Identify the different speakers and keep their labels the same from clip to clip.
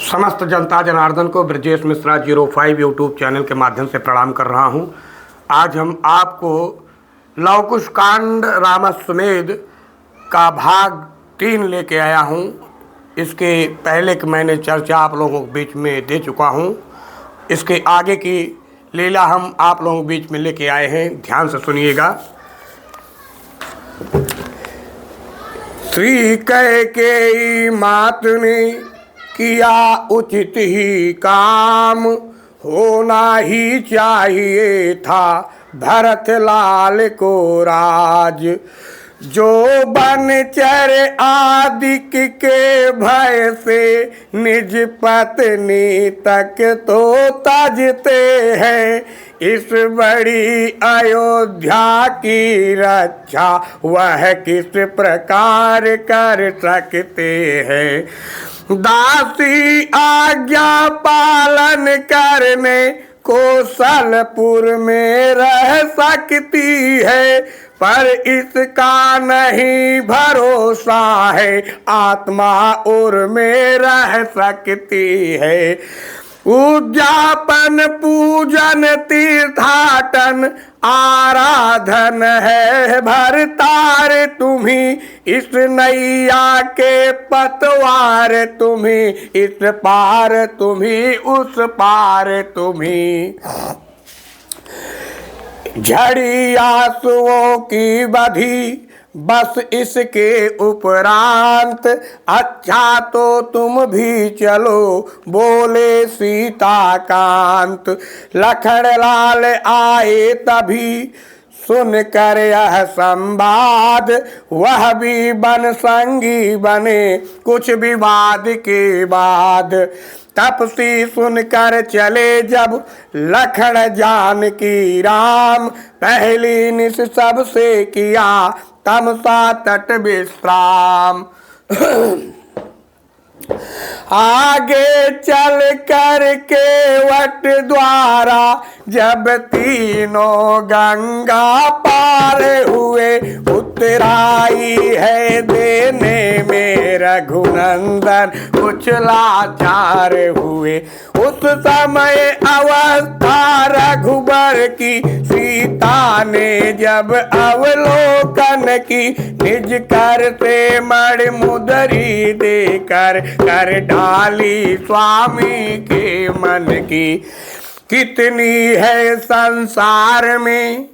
Speaker 1: समस्त जनता जनार्दन को Brajesh Mishra 05 YouTube channel के माध्यम से प्रणाम कर रहा हूं। आज हम आपको लव कुश कांड रामाश्वमेध का भाग 3 लेके आया हूं। इसके पहले कि मैंने चर्चा आप लोगों के बीच में दे चुका हूं। इसके आगे की लीला हम आप लोगों के बीच में लेके आए हैं, ध्यान से सुनिएगा। श्री कैकेयी मात ने किया उचित ही काम, होना ही चाहिए था भरत लाल को राज। जो बनचर आदिक के भय से निज पत्नी तक तो तजते हैं, इस बड़ी अयोध्या की रक्षा वह किस प्रकार कर सकते हैं। दासी आज्ञा पालन करने कौशलपुर में रह सकती है, पर इसका नहीं भरोसा है आत्मा और में रह सकती है। उद्यापन पूजन तीर्थाटन आराधन है भरतार तुम्ही, इस नैया के पतवार तुम्ही, इस पार तुम्ही उस पार तुम्ही। झड़ी आंसुओं की बधी बस इसके उपरांत, अच्छा तो तुम भी चलो बोले सीताकांत। लखन लाल आए तभी सुनकर यह संवाद, वह भी बन संगी बने कुछ विवाद के बाद। तपसी सुनकर चले जब लखन जानकी राम, पहली निश सबसे किया तमसा तट विश्राम। आगे चल कर केवट द्वारा जब तीनों गंगा पार हुए, उतराई है देने में रघुनंदन कुछ लाचार हुए। उस समय अवस्था रघुबर की सीता ने जब अवलोकन की, निज कर से मण मुदरी देकर कर डाली स्वामी के मन की। कितनी है संसार में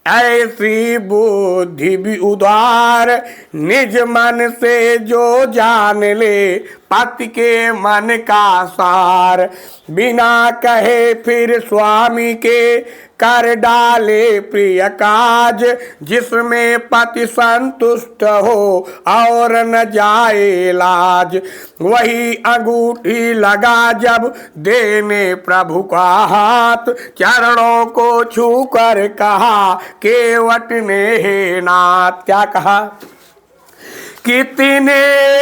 Speaker 1: ऐसी बुद्धि भी उदार, निज मन से जो जान ले पति के मन का सार। बिना कहे फिर स्वामी के कर डाले प्रिय काज, जिसमें पति संतुष्ट हो और न जाए लाज। वही अंगूठी लगा जब देने प्रभु का हाथ, चरणों को छू कर कहा केवट ने हे नाथ। क्या कहा? कितने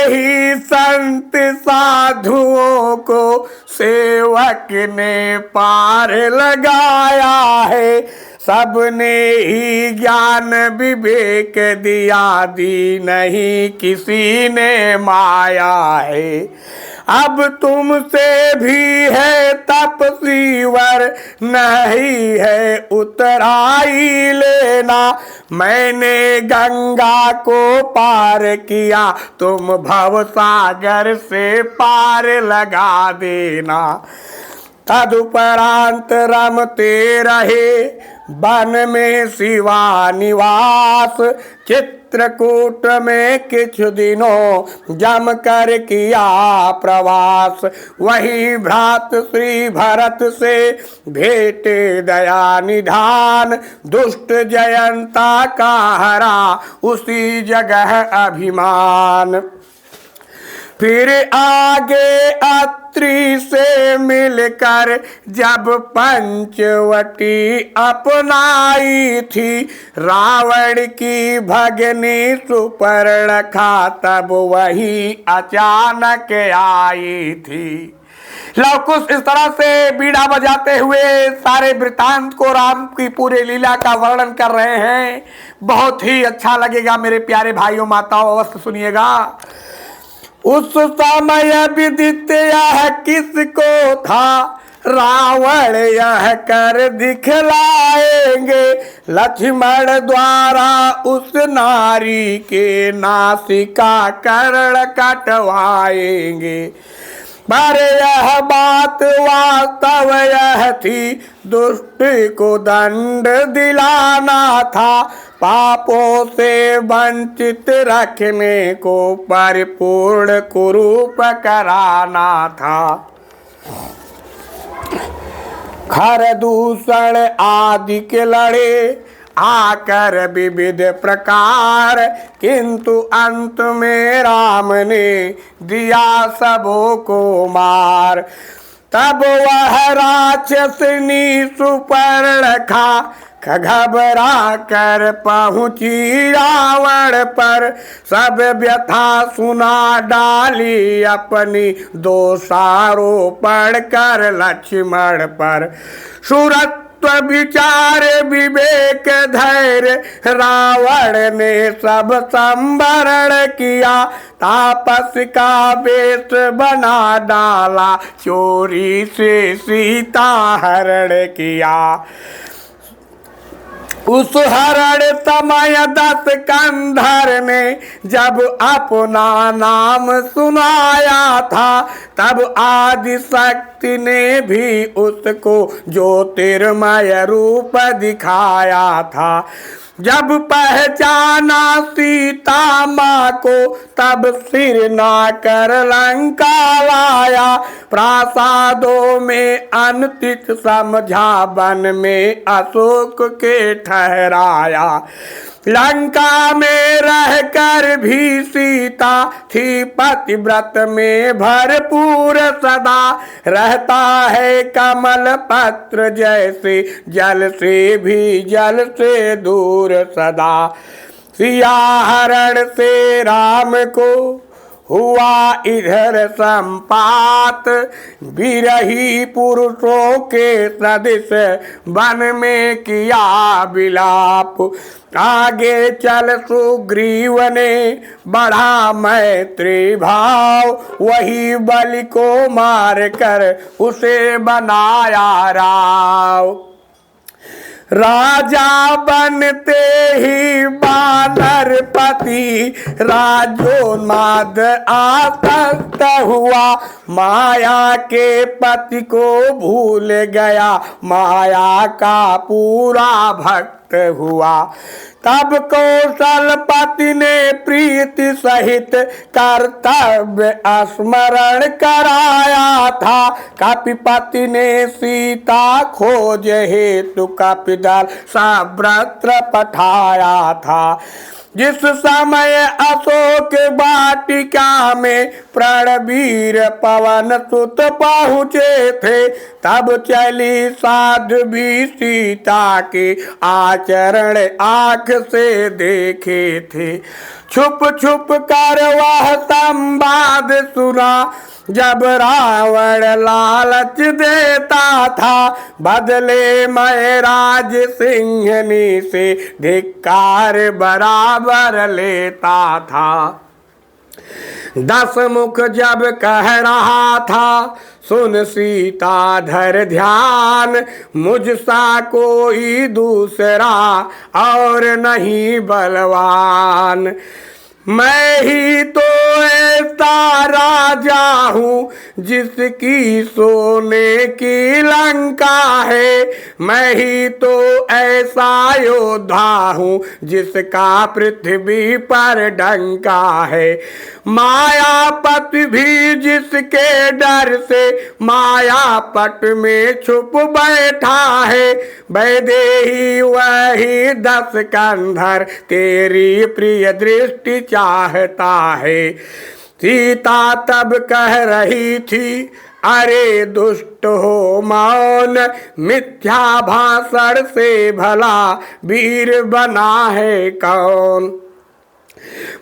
Speaker 1: ही संत साधुओं को सेवक ने पार लगाया है, सबने ही ज्ञान विवेक दिया, दी नहीं किसी ने माया है। अब तुमसे भी है तपसीवर, नहीं है उतराई लेना। मैंने गंगा को पार किया, तुम भवसागर से पार लगा देना। तदुपरांत रमते रहे वन में शिवा निवास, चित्रकूट में कुछ दिनों जम कर किया प्रवास। वही भ्रात श्री भरत से भेटे दया निधान, दुष्ट जयंता का हरा उसी जगह अभिमान। फिर आगे अत्रि से मिलकर जब पंचवटी अपनाई थी, रावण की भगनी सुपर्णखा तब वही अचानक आई थी। लव कुश इस तरह से बीड़ा बजाते हुए सारे वृतांत को, राम की पूरी लीला का वर्णन कर रहे हैं। बहुत ही अच्छा लगेगा मेरे प्यारे भाइयों माताओं, अवश्य सुनिएगा। उस समय विदित यह किसको था, रावण यह कर दिखलाएंगे, लक्ष्मण द्वारा उस नारी के नासिका कर्ण कटवाएंगे। पर यह बात वास्तव यह थी, दुष्ट को दंड दिलाना था, पापों से वंचित रखने को परिपूर्ण कुरूप कराना था। खर दूषण आदि के लड़े आकर विविध प्रकार, किंतु अंत में राम ने दिया सबों को मार। तब वह राक्षसनी सुपर्णखा घबरा कर पहुंची रावण पर, सब व्यथा सुना डाली अपनी दोषारोपण कर लक्ष्मण पर। सुरत्व विचार विवेक धैर्य रावण ने सब संवरण किया, तापस का वेश बना डाला, चोरी से सीता हरण किया। उस हरण समय 10 कंधर ने जब अपना नाम सुनाया था, तब आदि शक्ति ने भी उसको ज्योतिर्मय रूप दिखाया था। जब पहचाना सीता माँ को, तब सिर ना कर लंका लाया, प्रासादों में अनतिक समझा, वन में अशोक के ठहराया। लंका में रहकर भी सीता थी पतिव्रत में भरपूर, सदा रहता है कमल पत्र जैसे, जल से भी जल से दूर सदा। सिया हरण से राम को हुआ इधर संपात, बिरही पुरुषों के सदिश वन में किया विलाप। आगे चल सुग्रीव ने बढ़ा मैत्री भाव, वही बलि को मार कर उसे बनाया राव। राजा बनते ही वानरपति राजोन्माद आसक्त हुआ, माया के पति को भूल गया, माया का पूरा भक्त हुआ। तब कौशलपति ने प्रीति सहित कर्तव्य स्मरण कराया था, कपिपति ने सीता खोज हेतु कपिदल सव्रत्र पठाया था। जिस समय अशोक वाटिका में प्रणवीर पवन सुत पहुँचे थे, तब चली साध्वी सीता के आचरण आँख से देखे थे। छुप छुप कर वह संवाद सुना, जब रावण लालच देता था, बदले मैं राज सिंहनी से धिक्कार बराबर लेता था। 10 मुख जब कह रहा था, सुन सीता धर ध्यान, मुझसा कोई दूसरा और नहीं बलवान। मैं ही तो ऐसा राजा हूँ जिसकी सोने की लंका है, मैं ही तो ऐसा योद्धा हूँ जिसका पृथ्वी पर डंका है। मायापत भी जिसके डर से मायापट में छुप बैठा है, वैदेही वही 10 कंधर तेरी प्रिय दृष्टि चाहता है। सीता तब कह रही थी, अरे दुष्ट हो मौन, मिथ्या भाषण से भला वीर बना है कौन।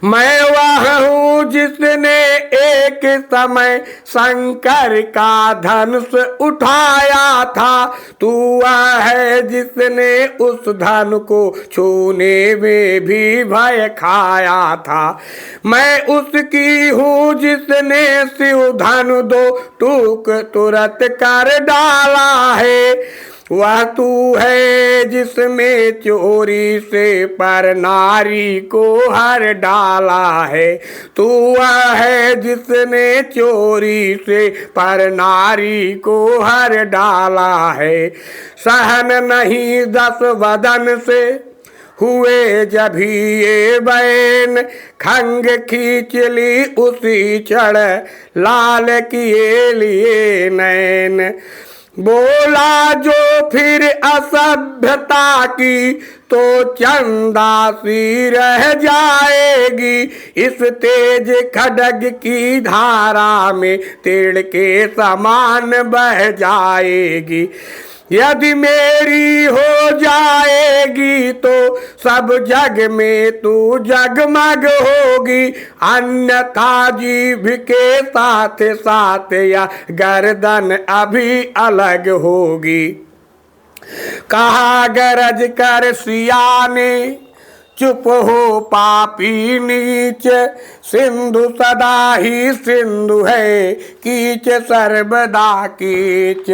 Speaker 1: मैं वह हूँ जिसने एक समय शंकर का धनुष उठाया था। तू वह है जिसने उस धन को छूने में भी भय खाया था। मैं उसकी हूँ जिसने शिव धनु दो टूक तुरंत कर डाला है। वह तू है जिसमें चोरी से पर नारी को हर डाला है। तू वह है जिसने चोरी से पर नारी को हर डाला है। सहन नहीं 10 वदन से हुए जब ये बैन, खंग खींच ली उसी चढ़ लाल किए लिए नैन। बोला जो फिर असभ्यता की तो चंदा सी रह जाएगी। इस तेज खड्ग की धारा में तीर के समान बह जाएगी। यदि मेरी हो जाएगी तो सब जग में तू जगमग होगी। अन्यथा जीभ के साथ साथ या गर्दन अभी अलग होगी। कहा गरज कर सिया ने चुप हो पापी नीच। सिंधु सदा ही सिंधु है कीच सर्वदा कीच।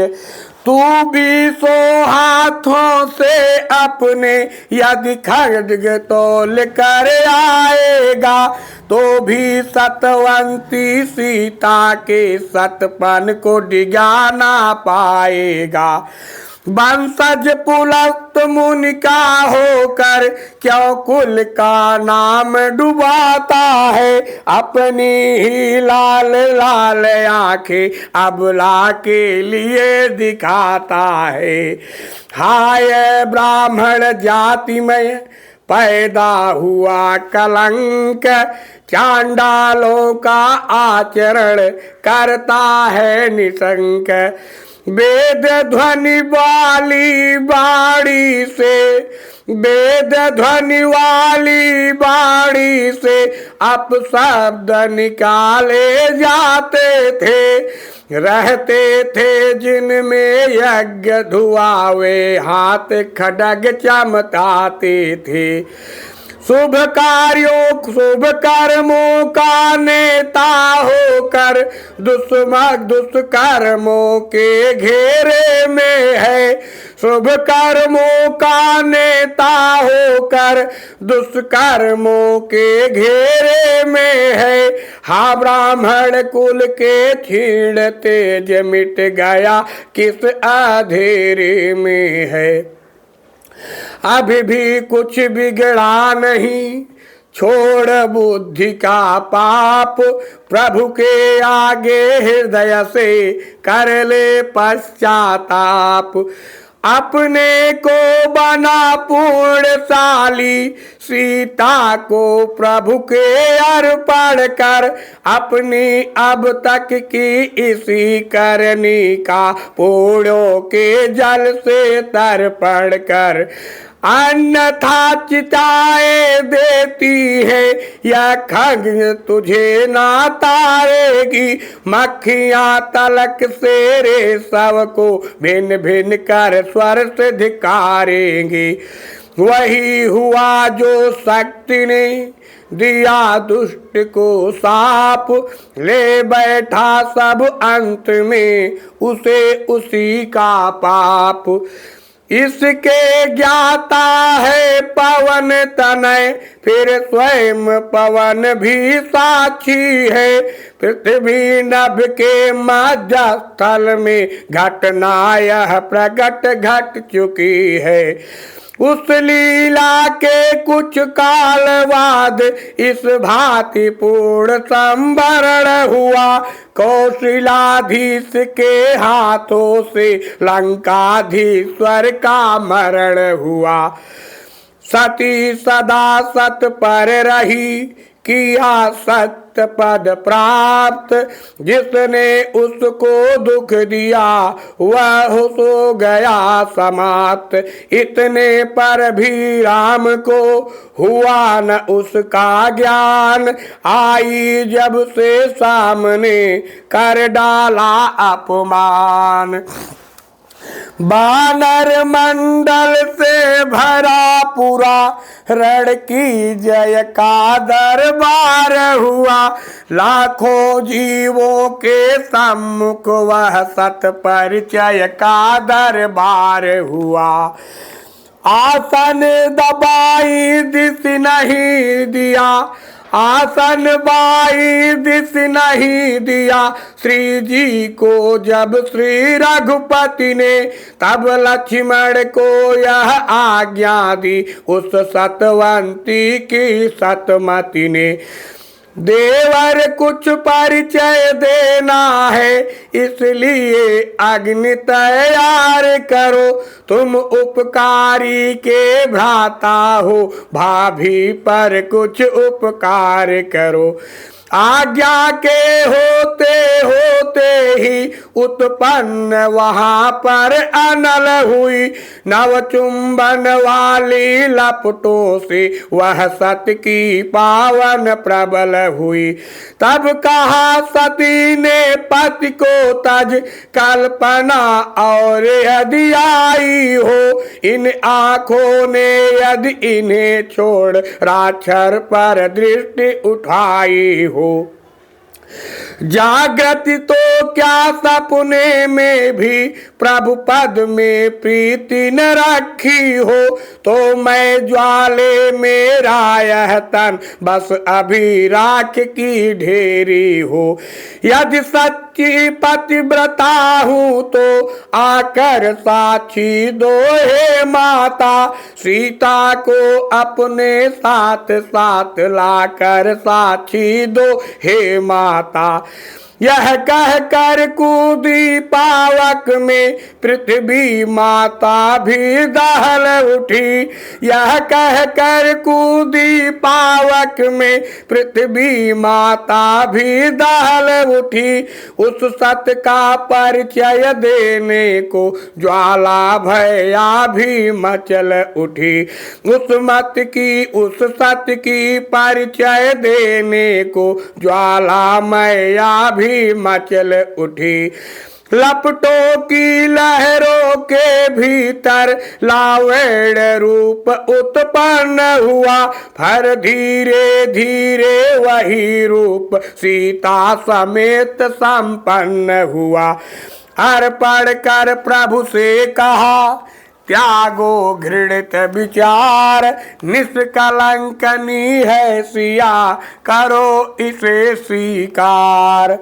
Speaker 1: तू भी 100 हाथों से अपने यदि खड्ग तोल कर आएगा तो भी सतवंती सीता के सतपन को डिगा ना पाएगा। वंशज पुलस्त मुनि का होकर क्यों कुल का नाम डुबाता है। अपनी ही लाल लाल आंखें अबला के लिए दिखाता है। हाय ब्राह्मण जाति में पैदा हुआ कलंक। चांडालों का आचरण करता है निशंक। वेद ध्वनि वाली बाड़ी से वेद ध्वनि वाली बाड़ी से अपशब्द निकाले जाते थे। रहते थे जिनमें यज्ञ धुआवे हाथ खड्ग चमकाते थे। शुभ कार्यों शुभ कर्मों का नेता होकर दुष्कर्मों के घेरे में है। शुभ कर्मों का नेता होकर दुष्कर्मों के घेरे में है। हा ब्राह्मण कुल के क्षीण तेज मिट गया किस अंधेरे में है। अभी भी कुछ बिगड़ा नहीं छोड़ बुद्धि का पाप। प्रभु के आगे हृदय से कर ले पश्चाताप। अपने को बना पूर्णशाली सीता को प्रभु के अर्पण कर। अपनी अब तक की इसी करनी का पूर्णों के जल से तर्पण कर। अन्यथा चिताए देती है यह खग तुझे ना तारेगी। मक्खियां तलक से रेशम को भिन्न भिन्न कर स्वर से धिकारेंगी। वही हुआ जो शक्ति ने दिया दुष्ट को साप। ले बैठा सब अंत में उसे उसी का पाप। इसके ज्ञाता है पवन तनय फिर स्वयं पवन भी साक्षी है। पृथ्वी नभ के मध्य स्थल में घटना यह प्रकट घट चुकी है। उस लीला के कुछ काल बाद इस भांति पूर्ण संवरण हुआ। कौशलाधीश के हाथों से लंकाधीश्वर का मरण हुआ। सती सदा सत पर रही किया सत्य पद प्राप्त। जिसने उसको दुख दिया वह हो गया समाप्त। इतने पर भी राम को हुआ न उसका ज्ञान। आई जब से सामने कर डाला अपमान। बानर मंडल से भरा पूरा रण की जय का दरबार हुआ। लाखों जीवों के सम्मुख वह सत परिचय का दरबार हुआ। आसन दबाई दिस नहीं दिया, आसन बाई दिस नहीं दिया। श्री जी को जब श्री रघुपति ने तब लक्ष्मण को यह आज्ञा दी। उस सतवंती की सतमति ने देवर कुछ परिचय देना है, इसलिए अग्नि तैयार करो। तुम उपकारी के भ्राता हो, भाभी पर कुछ उपकार करो। आज्ञा के होते होते ही उत्पन्न वहां पर अनल हुई। नव चुंबन वाली लपटों से वह सत की पावन प्रबल हुई। तब कहा सती ने पति को तज, कल्पना और यदि आई हो। इन आंखों ने यदि इन्हें छोड़ राक्षर पर दृष्टि उठाई हो। जागृति तो क्या सपने में भी प्रभु पद में प्रीति न रखी हो। तो मैं ज्वाले मेरा यह तन बस अभी राख की ढेरी हो। यदि सच्ची पतिव्रता हूँ तो आकर साक्षी दो हे माता। सीता को अपने साथ साथ लाकर साक्षी दो हे माता। यह कह कर कूदी पावक में पृथ्वी माता भी दहल उठी। यह कह कर कूदी पावक में पृथ्वी माता भी दहल उठी। उस सत का परिचय देने को ज्वाला भया भी मचल उठी। उस मत की उस सत की परिचय देने को ज्वाला मैया भी मचल उठी। लपटों की लहरों के भीतर लावेड़ रूप उत्पन्न हुआ। फिर धीरे धीरे वही रूप सीता समेत संपन्न हुआ। अर्पण कर प्रभु से कहा त्यागो घृणित विचार। निष्कलंकनी है सिया करो इसे स्वीकार।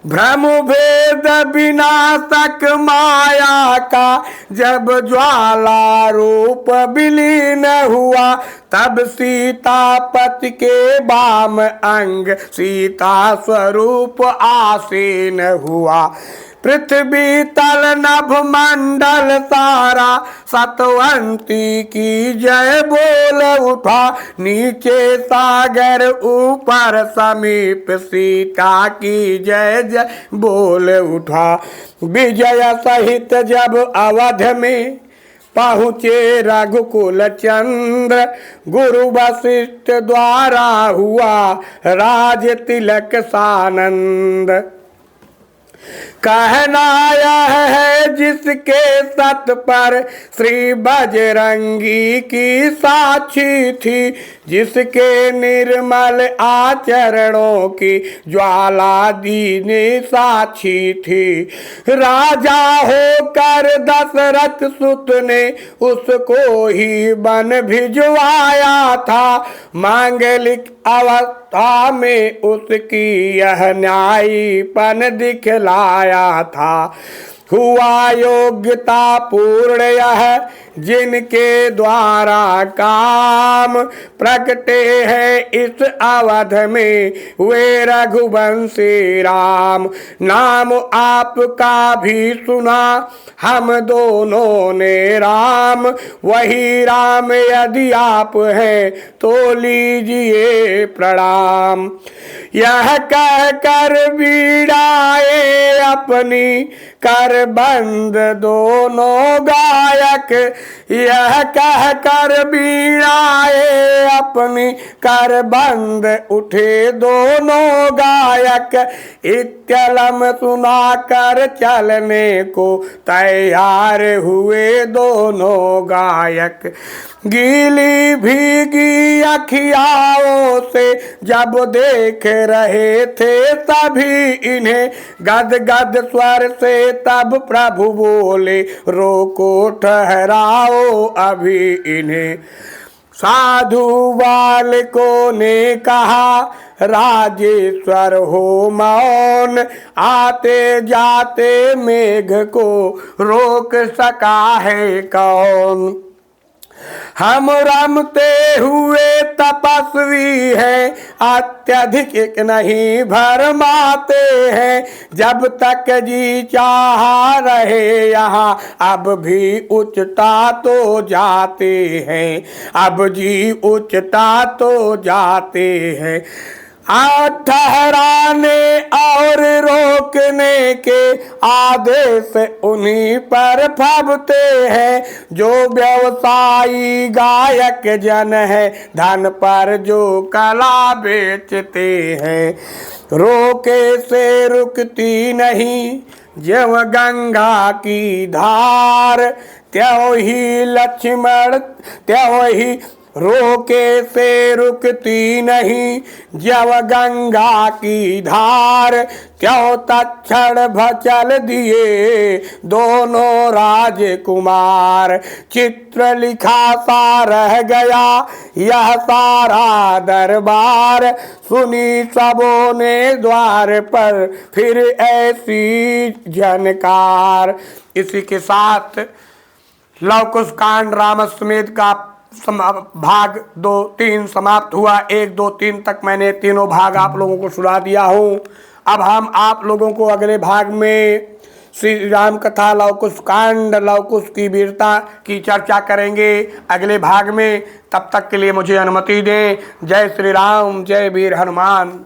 Speaker 1: भ्रम भेद विनाशक माया का जब ज्वाला रूप विलीन हुआ। तब सीतापति के वाम अंग सीता स्वरूप आसीन हुआ। पृथ्वी तल नभ मंडल सारा सतवंती की जय बोल उठा। नीचे सागर ऊपर समीप सीता की जय जय बोल उठा। विजय सहित जब अवध में पहुँचे रघुकुल चंद्र। गुरु वशिष्ठ द्वारा हुआ राज तिलक सानंद। कहना यह है जिसके सत पर श्री बजरंगी की साक्षी थी। जिसके निर्मल आचरणों की ज्वाला दीने साक्षी थी। राजा होकर दशरथ सुत ने उसको ही बन भिजवाया था। मांगलिक अवस्था में उसकी यह न्यायीपन दिखलाया था। हुआ योग्यता पूर्ण यह जिनके द्वारा काम प्रगटे है इस अवध में वे रघुवंशी राम। नाम आपका भी सुना हम दोनों ने राम, वही राम यदि आप हैं तो लीजिए प्रणाम। यह कह कर बीड़ाए अपनी कर बंद दोनों गायक, यह कह कर बीड़ाए अपनी कर बंद उठे दोनों गायक। इत्यलम सुना कर चलने को तैयार हुए दोनों गायक। गीली भीगी अखियाओं से जब देख रहे थे सभी इन्हें गद गद स्वर से तब प्रभु बोले रोको ठहराओ अभी इन्हें। साधु बालकों ने कहा राजेश्वर हो मौन, आते जाते मेघ को रोक सका है कौन। हम रमते हुए तपस्वी हैं अत्यधिक नहीं भरमाते हैं, जब तक जी चाह रहे यहाँ अब भी उचटा तो जाते हैं, अब जी उचटा तो जाते हैं। ठहराने और रोकने के आदेश उन्हीं पर फबते हैं, जो व्यवसायी गायक जन है धन पर जो कला बेचते हैं। रोके से रुकती नहीं ज्यों गंगा की धार, त्यों ही लक्ष्मण त्यों ही रोके से रुकती नहीं जब गंगा की धार, त्यों तत्क्षण भचल दिए दोनों राजकुमार। चित्र लिखा सा रह गया यह सारा दरबार, सुनी सबों ने द्वार पर फिर ऐसी झनकार। इसी के साथ लव कुश कांड रामाश्वमेध का भाग 2, 3 समाप्त हुआ। 1, 2, 3 तक मैंने तीनों भाग आप लोगों को सुना दिया हूँ। अब हम आप लोगों को अगले भाग में श्री राम कथा लव कुश कांड लव कुश की वीरता की चर्चा करेंगे अगले भाग में। तब तक के लिए मुझे अनुमति दें। जय श्री राम, जय वीर हनुमान।